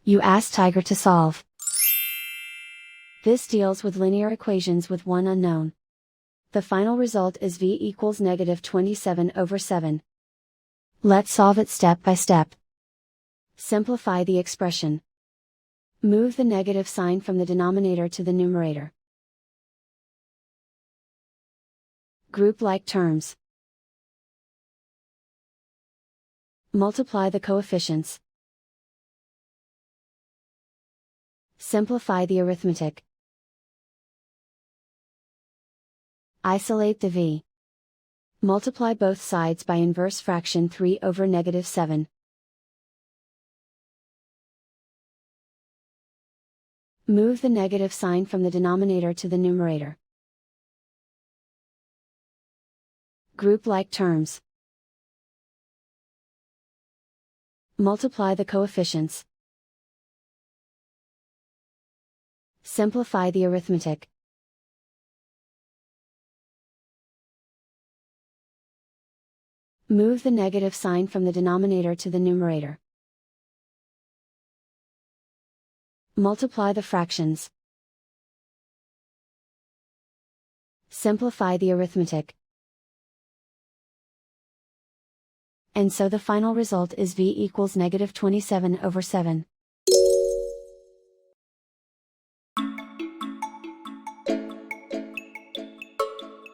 You ask Tiger to solve. This deals with linear equations with one unknown. The final result is v equals -27/7. Let's solve it step by step. Simplify the expression. Move the negative sign from the denominator to the numerator. Group like terms. Multiply the coefficients. Simplify the arithmetic. Isolate the v. Multiply both sides by inverse fraction 3/7. Move the negative sign from the denominator to the numerator. Group like terms. Multiply the coefficients. Simplify the arithmetic. Move the negative sign from the denominator to the numerator. Multiply the fractions. Simplify the arithmetic. And so the final result is v equals -27/7.